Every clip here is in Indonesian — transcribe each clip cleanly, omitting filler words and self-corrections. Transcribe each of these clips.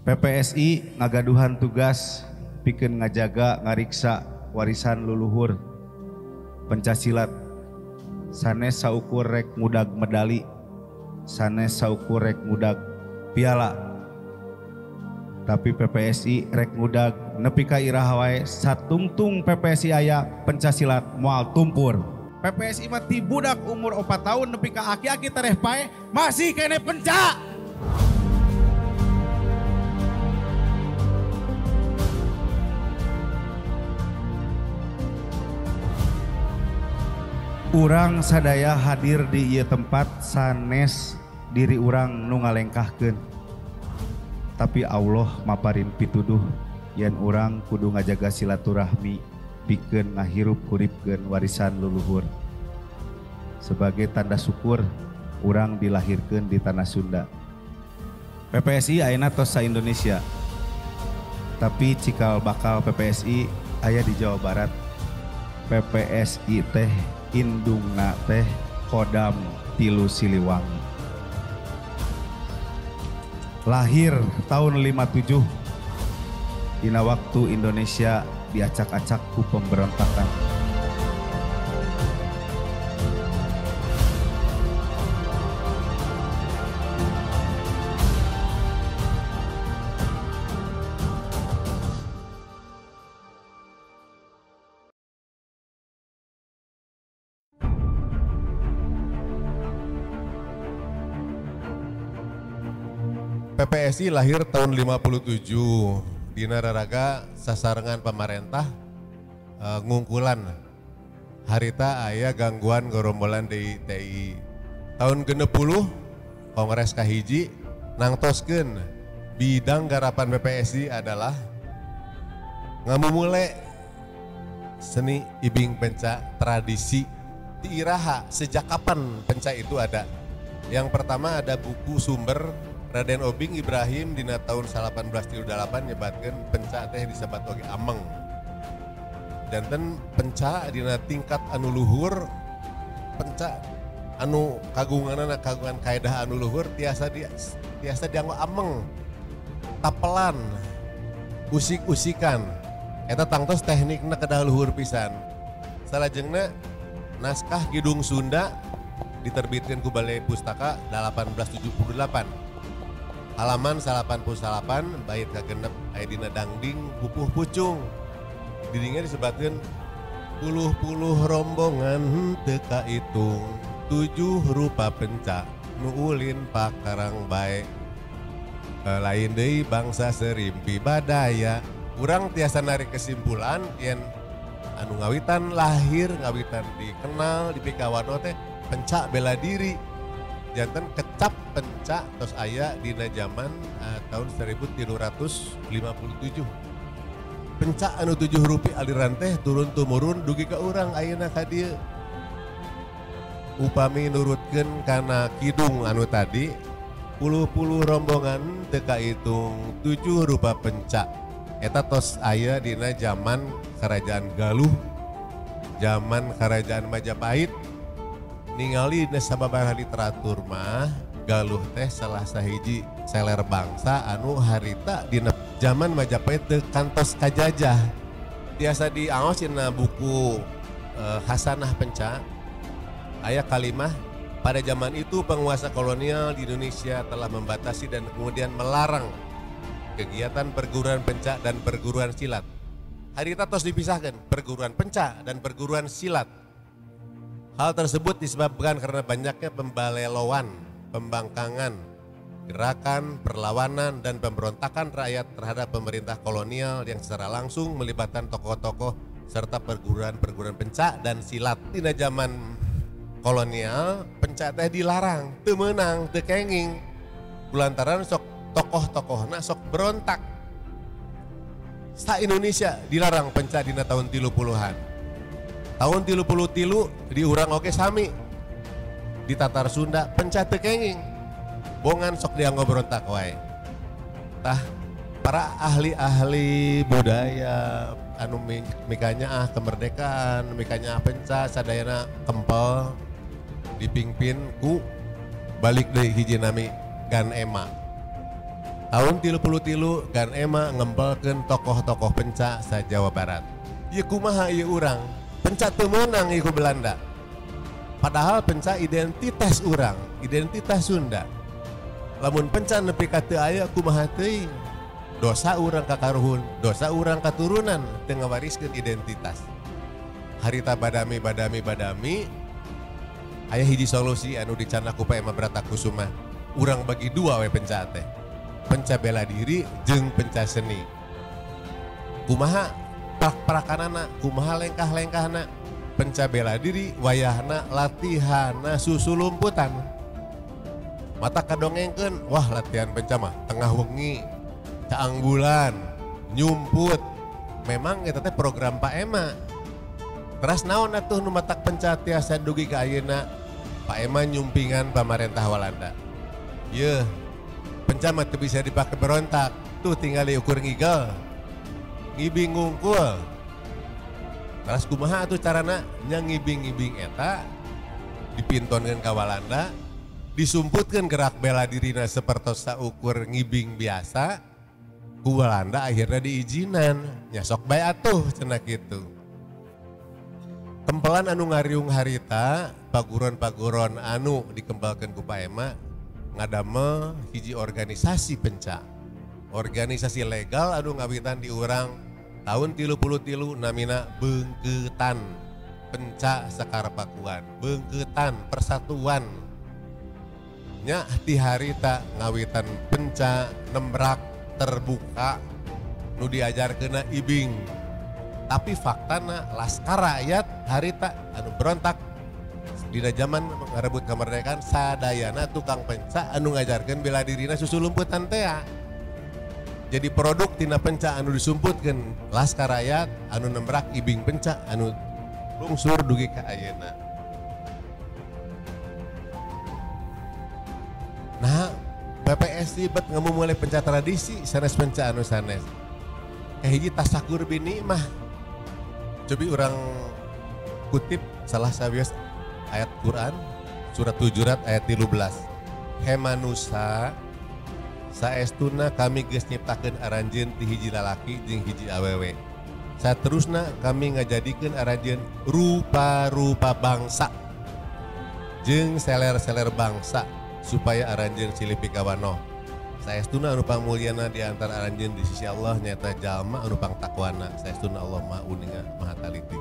PPSI ngagaduhan tugas pikeun ngajaga ngariksa warisan luluhur Pencaksilat sanes saukur rek ngudag medali, sanes saukur rek ngudag piala. Tapi PPSI rek ngudag nepi ka iraha wae satungtung PPSI aya pencaksilat moal tumpur. PPSI mah ti budak umur 4 tahun nepi ka aki-aki tereh pae masih kene penca. Urang sadaya hadir di ieu tempat sanes diri urang nu ngalengkahkeun. Tapi Allah maparin pituduh yen urang kudu ngajaga silaturahmi pikeun ngahirup huripkeun warisan luluhur. Sebagai tanda syukur urang dilahirkeun di tanah Sunda. PPSI ayeuna tos sa-Indonesia. Tapi cikal bakal PPSI aya di Jawa Barat. PPSI teh indungna teh Kodam Tilu Siliwangi. Lahir tahun 57 dina waktu Indonesia diacak-acak ku pemberontakan. PPSI lahir tahun 57 di nararaga sasarengan pemerintah ngungkulan harita aya gangguan gerombolan di TI. Tahun ke-10 Kongres kahiji nangtoskeun bidang garapan PPSI adalah ngamumule seni ibing penca tradisi di iraha. Sejak kapan penca itu ada? Yang pertama ada buku sumber Raden Obing Ibrahim dina tahun 1838 nyebatkeun penca teh disebat oge ameng. Janten penca dina tingkat anu luhur, penca anu kagunganna kagungan kaedah anu luhur tiasa dianggo ameng, tapelan, usik-usikan. Eta tangtos teknikna kedah luhur pisan. Salajengna naskah Kidung Sunda diterbitkeun ku Balai Pustaka 1878. Halaman 88 bait kagenep aya dina dangding pupuh pucung. Dirinya disebutkeun puluh-puluh rombongan teu kahitung, 7 rupa penca nu ulin pakarang bae. Lain deui bangsa serimpi badaya. Urang tiasa narik kesimpulan yen anu ngawitan lahir, ngawitan dikenal, dipikawan teh penca bela diri. Janten kecap penca tos aya dina zaman tahun 1357. Penca anu 7 rupi aliran teh turun tumurun dugi ka urang ayeuna ka dieu. Upami nurutkeun kana kidung anu tadi, puluh-puluh rombongan teu kahitung, 7 rupa penca. Eta tos aya dina zaman Kerajaan Galuh, zaman Kerajaan Majapahit. Ningali dina sababaraha literatur mah Galuh teh salah sahiji seler bangsa anu harita dina zaman Majapahit teu kantos kajajah. Tiasa diaos dina buku Hasanah Penca aya kalimah, pada zaman itu penguasa kolonial di Indonesia telah membatasi dan kemudian melarang kegiatan perguruan penca dan perguruan silat. Harita tos dipisahkan perguruan penca dan perguruan silat. Hal tersebut disebabkan karena banyaknya pembaleloan, pembangkangan, gerakan, perlawanan, dan pemberontakan rakyat terhadap pemerintah kolonial yang secara langsung melibatkan tokoh-tokoh serta perguruan-perguruan penca dan silat. Di zaman kolonial, penca teh dilarang, teu meunang, teu kenging. Kulantaran sok tokoh-tokohna sok berontak. Sa Indonesia dilarang penca dina tahun 30-an. Tahun 33 diurang oke sami. Di Tatar Sunda penca teu kenging. Bongan sok dianggo berontak wae. Tah para ahli-ahli budaya anu mikanya kemerdekaan, mikanya penca sadayana kempel dipingpin ku balik deui hiji nami Gan Ema. tahun 33 kan ema ngempelkeun tokoh-tokoh penca sa Jawa Barat. Ieu kumaha ieu urang? Penca teu meunang ieu ku Belanda. Padahal penca identitas urang, identitas Sunda. Lamun penca nepi ka teu aya kumaha teuing? Dosa urang kakaruhun, dosa urang katurunan teu ngawariskeun identitas. Harita badami aya hiji solusi anu dicanna ku Pak Ema Bratakusuma. Urang bagi dua we penca teh. Penca bela diri jeung penca seni. Kumaha prak-prakanana, kumaha lengkah-lengkahna. Penca bela diri wayahna latihana susulumputan. Mata kadongengkeun, wah latihan penca mah tengah wengi, caang bulan, nyumput. Memang eta teh program Pak Ema. Teras naon atuh nu matak penca tiasa dugi ka ayeuna? Pak Ema nyumpingan pamarentah Walanda. Yeuh, penca mah teu bisa dipake berontak. Tuh tinggal diukur ngigel. Ngibing ngungkul. Teras kumaha atuh carana nya ngibing-ngibing eta dipintonkeun ka Walanda, disumputkeun gerak bela dirina sapertos saukur ngibing biasa. Ku Walanda akhirnya diizinan, nya sok bae atuh cenah kitu. Tempelan anu ngariung harita, paguron-paguron anu dikembangkan ku Pak Ema ngadamel hiji organisasi penca. Organisasi legal anu ngawitan di urang tahun 33 namina Beungkeutan Penca Sekar Pakuan. Beungkeutan Persatuan. Nya ti harita ngawitan penca nembrak terbuka nu diajarkeunna ibing. Tapi faktana laskar rakyat harita anu berontak dina zaman ngarebut kamardikaan sadayana tukang penca anu ngajarkeun bela dirina susulumputan teh. Jadi produk tina penca anu disumputkeun laskar rakyat anu nembrak ibing penca anu lungsur dugi ka ayeuna. Nah, PPSI bet ngamumulai penca tradisi sanes penca anu sanes. Hiji tasakur bini mah cobi orang kutip salah sawios ayat Quran surat Hujurat ayat 13. Hemanusa saestuna kami geus nyiptakeun aranjeun ti hiji lalaki jeung hiji awewe. Saterusna kami ngajadikeun aranjeun rupa-rupa bangsa jeung seler-seler bangsa supaya aranjeun silih pikawanoh. Saestuna anu pamulyana di antara aranjeun di sisi Allah nyata jalma anu pangtakwana. Saestuna Allah Maha Uninga Maha Taliti.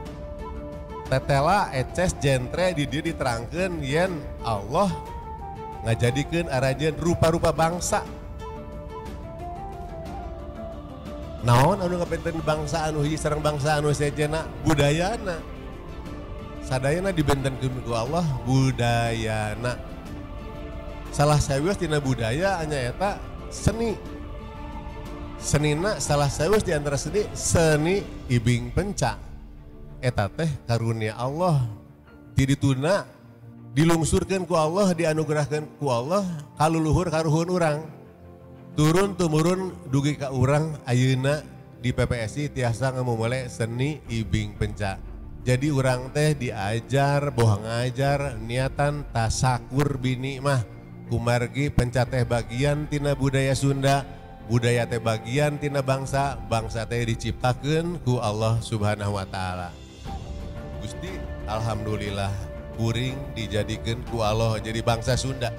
Tetela eces jentre di dieu diterangkeun yen Allah ngajadikeun aranjeun rupa-rupa bangsa. Naon anu ngapenteun bangsa anu hiji sareng bangsa anu sejena budayana. Sadayana dibentenkeun ku Allah budayana. Salah sawios tina budaya anya eta seni. Senina salah sawios di antara seni ibing penca. Eta teh karunia Allah. Ti dituna dilungsurkeun ku Allah, dianugerahkeun ku Allah kaluluhur karuhun urang. Turun tumurun dugi ka urang ayeuna di PPSI tiasa ngamumule seni ibing penca. Jadi urang teh diajar boh ngajar niatan tasakur bini mah kumargi penca teh bagian tina budaya Sunda, budaya teh bagian tina bangsa, bangsa teh diciptakeun ku Allah Subhanahu wa taala. Gusti alhamdulillah kuring dijadikeun ku Allah jadi bangsa Sunda.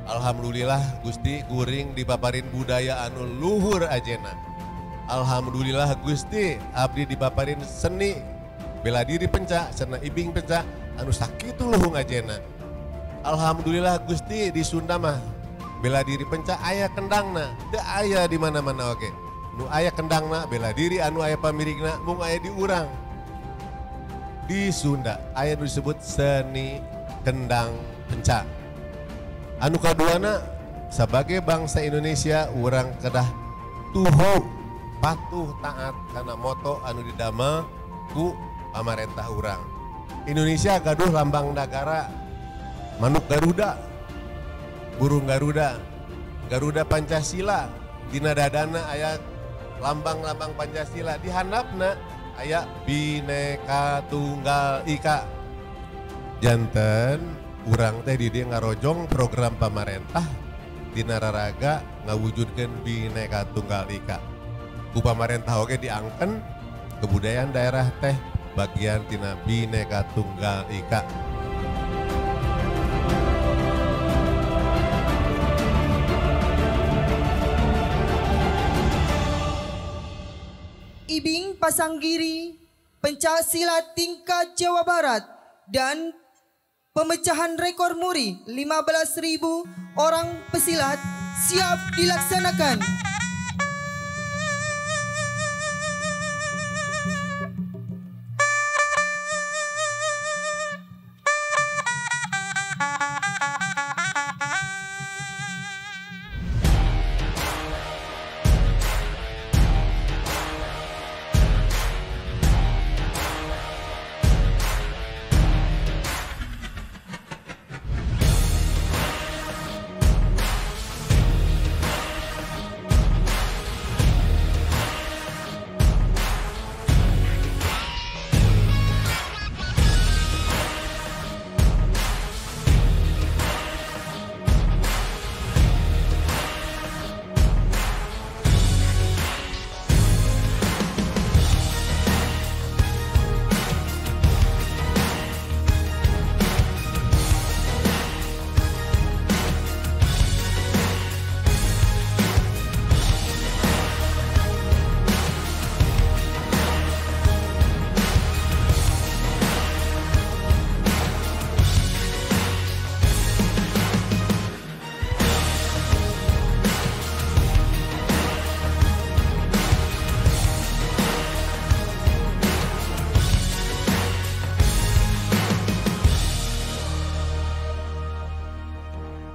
Alhamdulillah Gusti kuring dipaparin budaya anu luhur ajena. Alhamdulillah Gusti abdi dipaparin seni bela diri penca, cenah ibing penca anu sakitu luhung ajena. Alhamdulillah Gusti di Sunda mah bela diri penca aya kendangna, teu aya di mana-mana oke. Nu aya kendangna bela diri anu aya pamirigna mung aya di urang. Di Sunda aya nu disebut seni kendang penca. Anu kaduana sebagai bangsa Indonesia urang kedah tuhu patuh taat kana moto anu didamel ku pamarentah urang. Indonesia gaduh lambang negara manuk Garuda, burung Garuda, Garuda Pancasila, dina dadana aya lambang-lambang Pancasila, di handapna aya Bhinneka Tunggal Ika. Janten urang teh di dieu ngarojong program pamarentah di nararaga ngawujudkan Bhinneka Tunggal Ika. Ku pamarentah oge diangken kebudayaan daerah teh bagian tina Bhinneka Tunggal Ika. Ibing Pasanggiri, pencak silat tingkat Jawa Barat dan pemecahan rekor muri 15.000 orang pesilat siap dilaksanakan.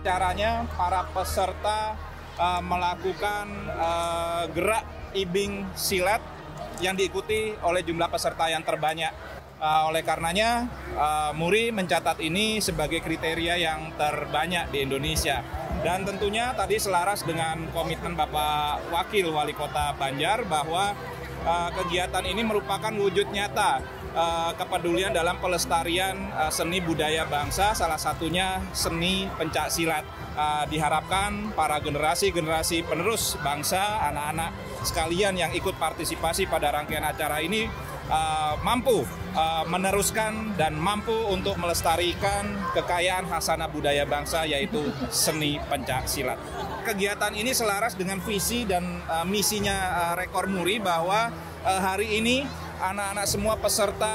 Caranya para peserta melakukan gerak ibing silat yang diikuti oleh jumlah peserta yang terbanyak. Oleh karenanya Muri mencatat ini sebagai kriteria yang terbanyak di Indonesia. Dan tentunya tadi selaras dengan komitmen Bapak Wakil Wali Kota Banjar bahwa kegiatan ini merupakan wujud nyata kepedulian dalam pelestarian seni budaya bangsa, salah satunya seni pencak silat. Diharapkan para generasi penerus bangsa, anak-anak sekalian yang ikut partisipasi pada rangkaian acara ini mampu meneruskan dan mampu untuk melestarikan kekayaan khasanah budaya bangsa, yaitu seni pencak silat. Kegiatan ini selaras dengan visi dan misinya Rekor Muri bahwa hari ini anak-anak semua peserta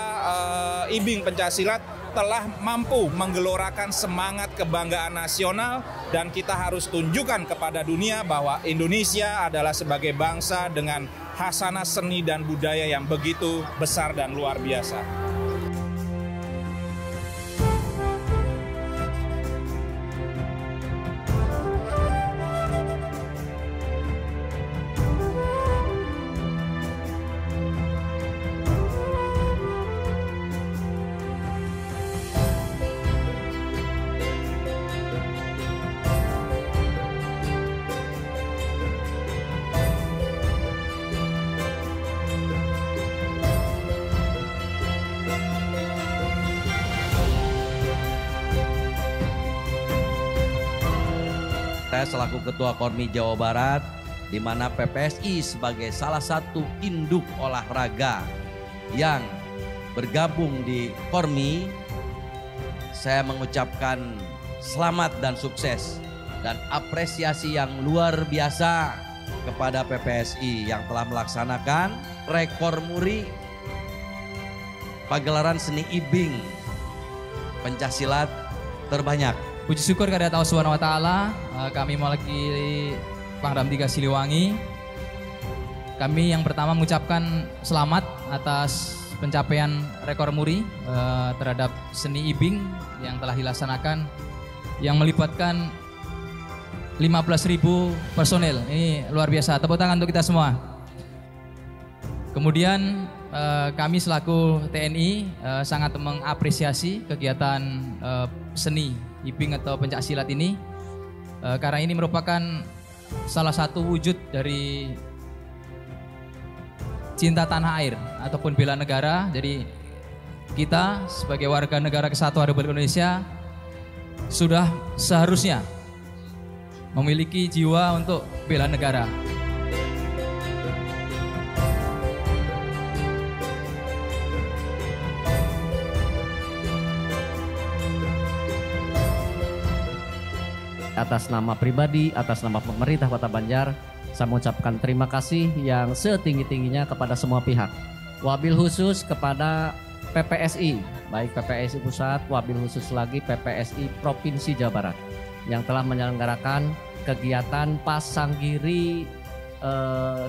ibing pencaksilat telah mampu menggelorakan semangat kebanggaan nasional, dan kita harus tunjukkan kepada dunia bahwa Indonesia adalah sebagai bangsa dengan khasanah seni dan budaya yang begitu besar dan luar biasa. Saya selaku Ketua Kormi Jawa Barat, di mana PPSI sebagai salah satu induk olahraga yang bergabung di Kormi, saya mengucapkan selamat dan sukses dan apresiasi yang luar biasa kepada PPSI yang telah melaksanakan Rekor Muri pagelaran seni ibing pencaksilat terbanyak. Puji syukur kepada Allah Subhanahu wa taala, kami mewakili Pangdam 3 Siliwangi. Kami yang pertama mengucapkan selamat atas pencapaian Rekor Muri terhadap seni ibing yang telah dilaksanakan, yang melibatkan 15.000 personel. Ini luar biasa, tepuk tangan untuk kita semua. Kemudian kami selaku TNI sangat mengapresiasi kegiatan seni ibing atau pencak silat ini, karena ini merupakan salah satu wujud dari cinta tanah air ataupun bela negara. Jadi kita sebagai warga negara kesatuan Republik Indonesia sudah seharusnya memiliki jiwa untuk bela negara. Atas nama pribadi, atas nama pemerintah Kota Banjar, saya mengucapkan terima kasih yang setinggi-tingginya kepada semua pihak. Wabil khusus kepada PPSI, baik PPSI Pusat, wabil khusus lagi PPSI Provinsi Jawa Barat yang telah menyelenggarakan kegiatan Pasanggiri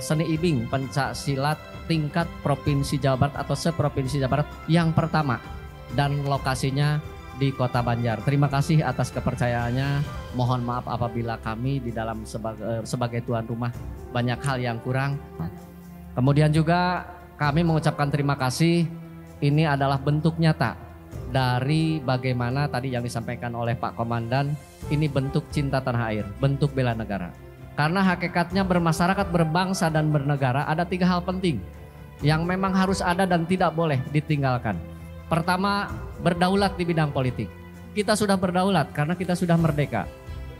Seni Ibing Pencak Silat tingkat Provinsi Jawa Barat atau seprovinsi Jawa Barat yang pertama, dan lokasinya di Kota Banjar. Terima kasih atas kepercayaannya. Mohon maaf apabila kami di dalam sebagai tuan rumah banyak hal yang kurang. Kemudian juga kami mengucapkan terima kasih. Ini adalah bentuk nyata dari bagaimana tadi yang disampaikan oleh Pak Komandan. Ini bentuk cinta tanah air, bentuk bela negara. Karena hakikatnya bermasyarakat, berbangsa dan bernegara ada 3 hal penting yang memang harus ada dan tidak boleh ditinggalkan. Pertama, berdaulat di bidang politik. Kita sudah berdaulat karena kita sudah merdeka.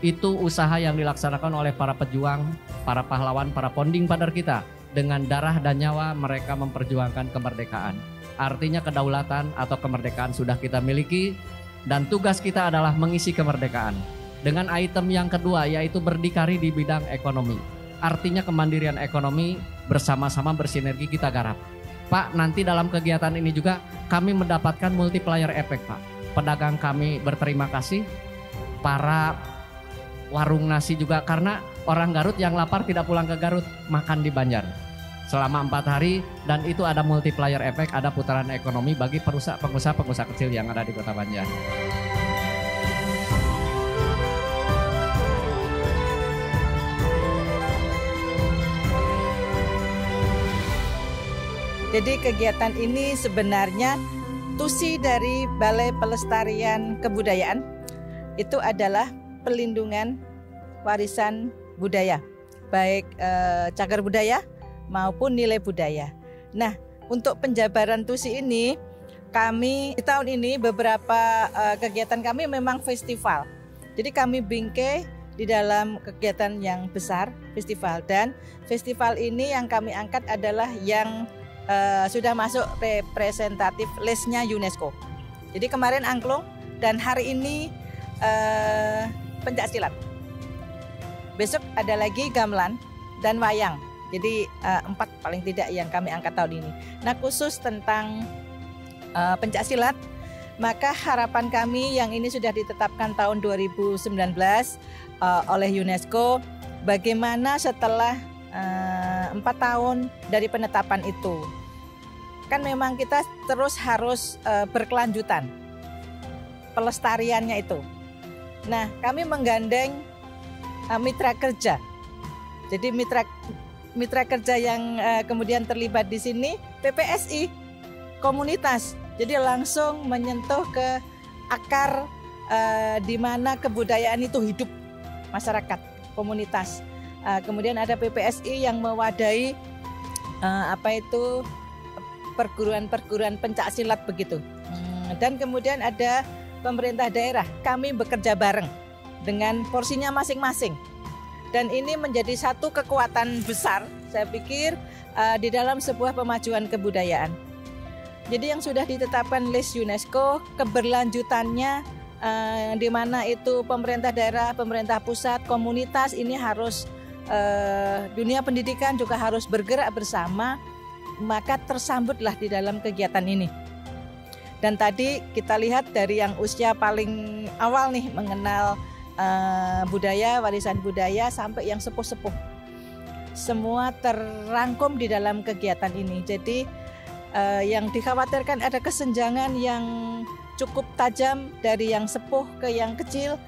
Itu usaha yang dilaksanakan oleh para pejuang, para pahlawan, para founding father kita. Dengan darah dan nyawa mereka memperjuangkan kemerdekaan. Artinya kedaulatan atau kemerdekaan sudah kita miliki dan tugas kita adalah mengisi kemerdekaan. Dengan item yang kedua yaitu berdikari di bidang ekonomi. Artinya kemandirian ekonomi bersama-sama bersinergi kita garap. Pak, nanti dalam kegiatan ini juga kami mendapatkan multiplier effect, Pak. Pedagang kami berterima kasih, para warung nasi juga, karena orang Garut yang lapar tidak pulang ke Garut, makan di Banjar selama 4 hari, dan itu ada multiplier effect, ada putaran ekonomi bagi pengusaha-pengusaha kecil yang ada di Kota Banjar. Jadi kegiatan ini sebenarnya tusi dari Balai Pelestarian Kebudayaan itu adalah pelindungan warisan budaya, baik cagar budaya maupun nilai budaya. Nah, untuk penjabaran tusi ini kami di tahun ini beberapa kegiatan kami memang festival. Jadi kami bingkai di dalam kegiatan yang besar, festival, dan festival ini yang kami angkat adalah yang sudah masuk representatif listnya UNESCO. Jadi kemarin angklung dan hari ini pencak silat. Besok ada lagi gamelan dan wayang. Jadi 4 paling tidak yang kami angkat tahun ini. Nah, khusus tentang pencak silat, maka harapan kami yang ini sudah ditetapkan tahun 2019 oleh UNESCO, bagaimana setelah 4 tahun dari penetapan itu, kan memang kita terus harus berkelanjutan pelestariannya itu. Nah, kami menggandeng mitra kerja. Jadi mitra kerja yang kemudian terlibat di sini PPSI, komunitas. Jadi langsung menyentuh ke akar di mana kebudayaan itu hidup, masyarakat, komunitas. Kemudian ada PPSI yang mewadahi perguruan-perguruan pencak silat begitu. Dan kemudian ada pemerintah daerah. Kami bekerja bareng dengan porsinya masing-masing. Dan ini menjadi satu kekuatan besar, saya pikir, di dalam sebuah pemajuan kebudayaan. Jadi yang sudah ditetapkan list UNESCO, keberlanjutannya di mana itu pemerintah daerah, pemerintah pusat, komunitas ini harus dunia pendidikan juga harus bergerak bersama, maka tersambutlah di dalam kegiatan ini. Dan tadi kita lihat dari yang usia paling awal nih mengenal budaya, warisan budaya, sampai yang sepuh-sepuh, semua terrangkum di dalam kegiatan ini. Jadi yang dikhawatirkan ada kesenjangan yang cukup tajam dari yang sepuh ke yang kecil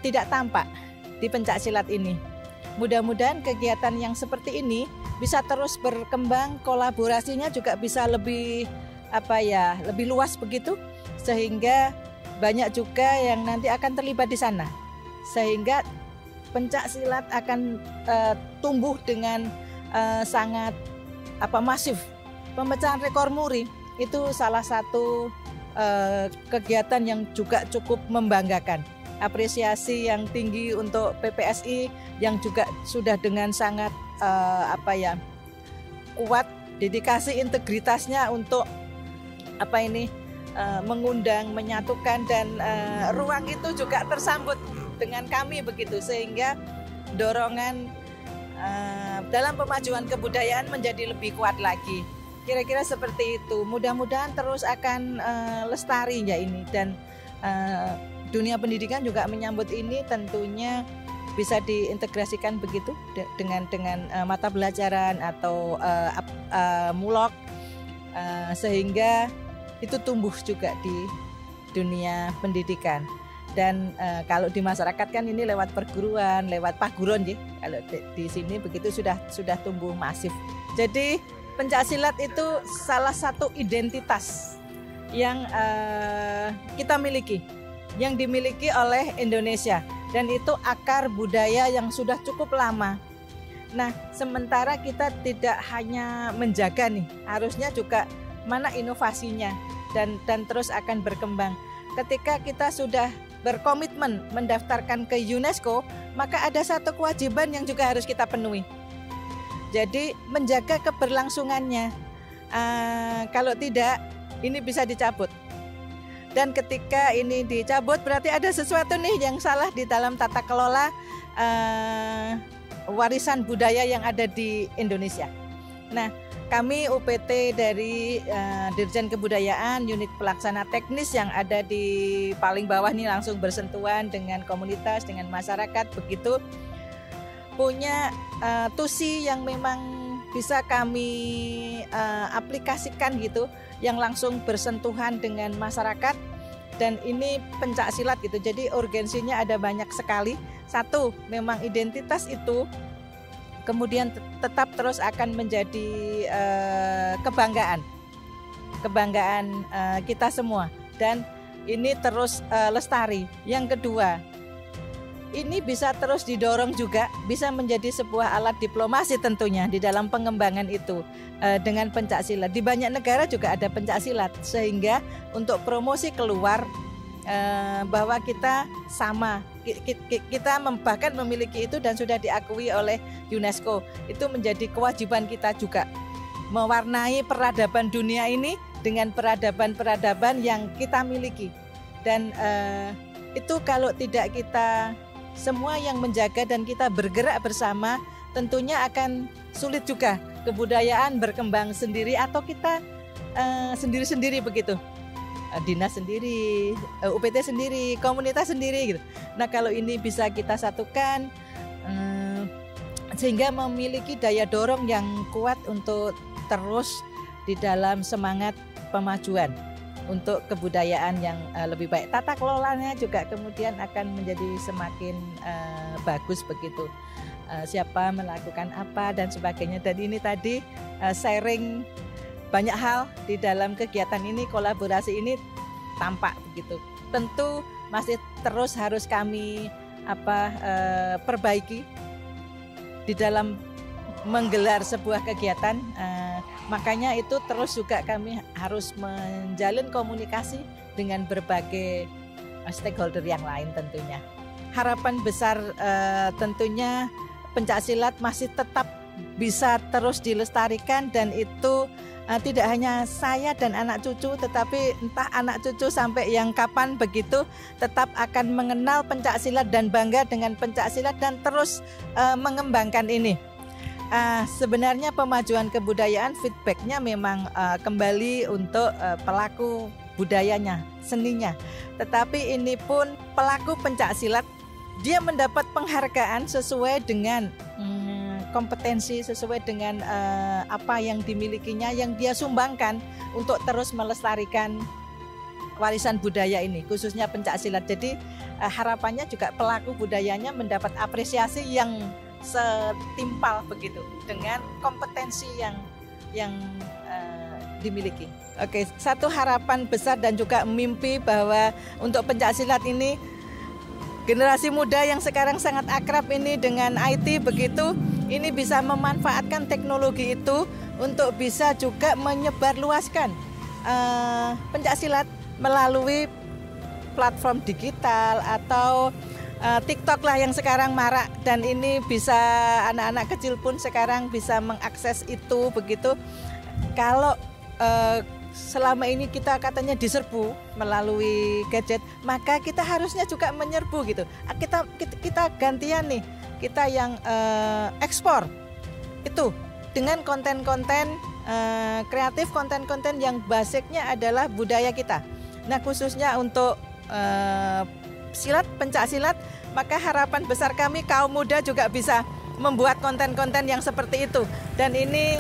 tidak tampak di pencak silat ini. Mudah-mudahan kegiatan yang seperti ini bisa terus berkembang, kolaborasinya juga bisa lebih lebih luas begitu, sehingga banyak juga yang nanti akan terlibat di sana, sehingga pencak silat akan tumbuh dengan sangat masif. Pemecahan rekor muri itu salah satu kegiatan yang juga cukup membanggakan. apresiasi yang tinggi untuk PPSI yang juga sudah dengan sangat kuat dedikasi integritasnya untuk mengundang, menyatukan, dan ruang itu juga tersambut dengan kami begitu, sehingga dorongan dalam pemajuan kebudayaan menjadi lebih kuat lagi. Kira-kira seperti itu. Mudah-mudahan terus akan lestari ya ini, dan dunia pendidikan juga menyambut ini, tentunya bisa diintegrasikan begitu dengan mata pelajaran atau mulok, sehingga itu tumbuh juga di dunia pendidikan. Dan kalau di masyarakat kan ini lewat perguruan, lewat paguron ya. Kalau di sini begitu sudah tumbuh masif. Jadi pencaksilat itu salah satu identitas yang kita miliki, yang dimiliki oleh Indonesia, dan itu akar budaya yang sudah cukup lama. Nah, sementara kita tidak hanya menjaga nih, harusnya juga mana inovasinya dan terus akan berkembang. Ketika kita sudah berkomitmen mendaftarkan ke UNESCO, maka ada satu kewajiban yang juga harus kita penuhi. Jadi menjaga keberlangsungannya. Kalau tidak, ini bisa dicabut. Dan ketika ini dicabut, berarti ada sesuatu nih yang salah di dalam tata kelola warisan budaya yang ada di Indonesia. Nah, kami UPT dari Dirjen Kebudayaan, unit pelaksana teknis yang ada di paling bawah nih, langsung bersentuhan dengan komunitas, dengan masyarakat, begitu punya tusi yang memang bisa kami aplikasikan gitu, yang langsung bersentuhan dengan masyarakat. Dan ini pencaksilat gitu, jadi urgensinya ada banyak sekali. Satu, memang identitas itu kemudian tetap terus akan menjadi kebanggaan kita semua, dan ini terus lestari. Yang kedua, ini bisa terus didorong juga, bisa menjadi sebuah alat diplomasi tentunya di dalam pengembangan itu dengan pencaksilat. Di banyak negara juga ada pencaksilat, sehingga untuk promosi keluar bahwa kita sama, kita bahkan memiliki itu dan sudah diakui oleh UNESCO. Itu menjadi kewajiban kita juga, mewarnai peradaban dunia ini dengan peradaban-peradaban yang kita miliki. Dan itu kalau tidak kita semua yang menjaga dan kita bergerak bersama, tentunya akan sulit juga kebudayaan berkembang sendiri, atau kita sendiri-sendiri begitu. Dinas sendiri, UPT sendiri, komunitas sendiri gitu. Nah, kalau ini bisa kita satukan sehingga memiliki daya dorong yang kuat untuk terus di dalam semangat pemajuan untuk kebudayaan yang lebih baik. Tata kelolanya juga kemudian akan menjadi semakin bagus begitu. Siapa melakukan apa dan sebagainya. Dan ini tadi sharing banyak hal di dalam kegiatan ini, kolaborasi ini tampak begitu. Tentu masih terus harus kami perbaiki di dalam menggelar sebuah kegiatan. Makanya itu terus juga kami harus menjalin komunikasi dengan berbagai stakeholder yang lain tentunya. Harapan besar tentunya pencaksilat masih tetap bisa terus dilestarikan, dan itu tidak hanya saya dan anak cucu, tetapi entah anak cucu sampai yang kapan begitu tetap akan mengenal pencaksilat dan bangga dengan pencaksilat dan terus mengembangkan ini. Sebenarnya pemajuan kebudayaan feedbacknya memang kembali untuk pelaku budayanya, seninya. Tetapi ini pun pelaku pencaksilat, dia mendapat penghargaan sesuai dengan kompetensi, sesuai dengan apa yang dimilikinya, yang dia sumbangkan untuk terus melestarikan warisan budaya ini, khususnya pencaksilat. Jadi harapannya juga pelaku budayanya mendapat apresiasi yang setimpal begitu dengan kompetensi yang dimiliki. Oke, satu harapan besar dan juga mimpi bahwa untuk pencaksilat ini, generasi muda yang sekarang sangat akrab ini dengan IT begitu, ini bisa memanfaatkan teknologi itu untuk bisa juga menyebarluaskan pencaksilat melalui platform digital atau TikTok lah yang sekarang marak, dan ini bisa anak-anak kecil pun sekarang bisa mengakses itu begitu. Kalau selama ini kita katanya diserbu melalui gadget, maka kita harusnya juga menyerbu gitu. Kita gantian nih, kita yang ekspor itu dengan konten-konten kreatif, konten-konten yang basicnya adalah budaya kita. Nah, khususnya untuk silat, pencak silat, maka harapan besar kami kaum muda juga bisa membuat konten-konten yang seperti itu. Dan ini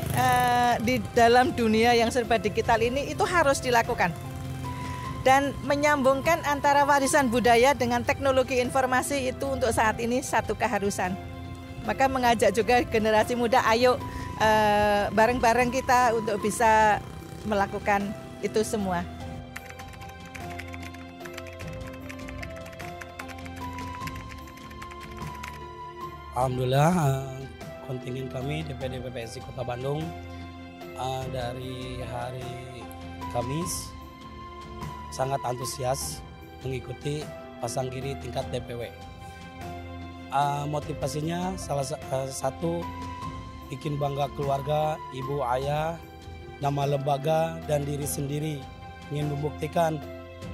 di dalam dunia yang serba digital ini itu harus dilakukan. Dan menyambungkan antara warisan budaya dengan teknologi informasi itu untuk saat ini satu keharusan. Maka mengajak juga generasi muda, ayo bareng-bareng kita untuk bisa melakukan itu semua. Alhamdulillah, kontingen kami DPD PPSI Kota Bandung dari hari Kamis sangat antusias mengikuti Pasanggiri tingkat DPW. Motivasinya salah satu bikin bangga keluarga, ibu, ayah, nama lembaga dan diri sendiri. Ingin membuktikan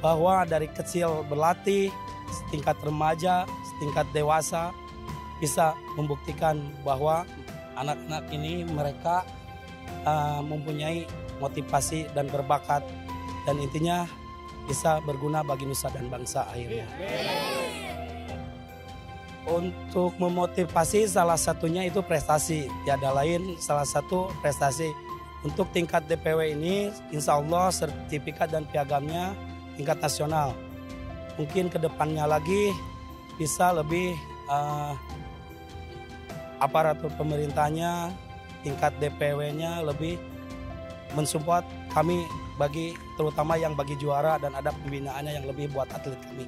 bahwa dari kecil berlatih, setingkat remaja, setingkat dewasa, bisa membuktikan bahwa anak-anak ini mereka mempunyai motivasi dan berbakat, dan intinya bisa berguna bagi nusa dan bangsa akhirnya. Untuk memotivasi salah satunya itu prestasi, tiada lain salah satu prestasi. Untuk tingkat DPW ini insya Allah sertifikat dan piagamnya tingkat nasional. Mungkin kedepannya lagi bisa lebih aparatur pemerintahnya, tingkat DPW-nya lebih mensupport kami terutama yang bagi juara, dan ada pembinaannya yang lebih buat atlet kami.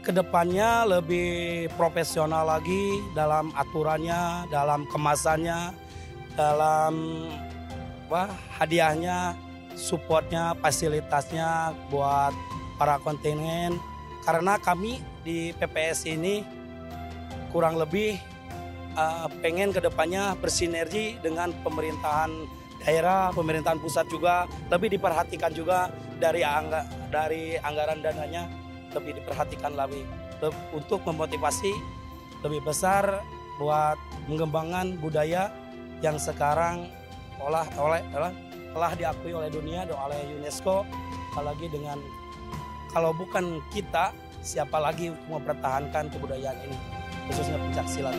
Kedepannya lebih profesional lagi dalam aturannya, dalam kemasannya, dalam hadiahnya, supportnya, fasilitasnya buat para kontingen. Karena kami di PPS ini kurang lebih pengen kedepannya bersinergi dengan pemerintahan daerah, pemerintahan pusat juga, lebih diperhatikan juga dari anggaran dananya, lebih diperhatikan lagi untuk memotivasi lebih besar buat mengembangkan budaya yang sekarang telah diakui oleh dunia, oleh UNESCO. Apalagi dengan kalau bukan kita, siapa lagi untuk mempertahankan kebudayaan ini, khususnya pencak silat.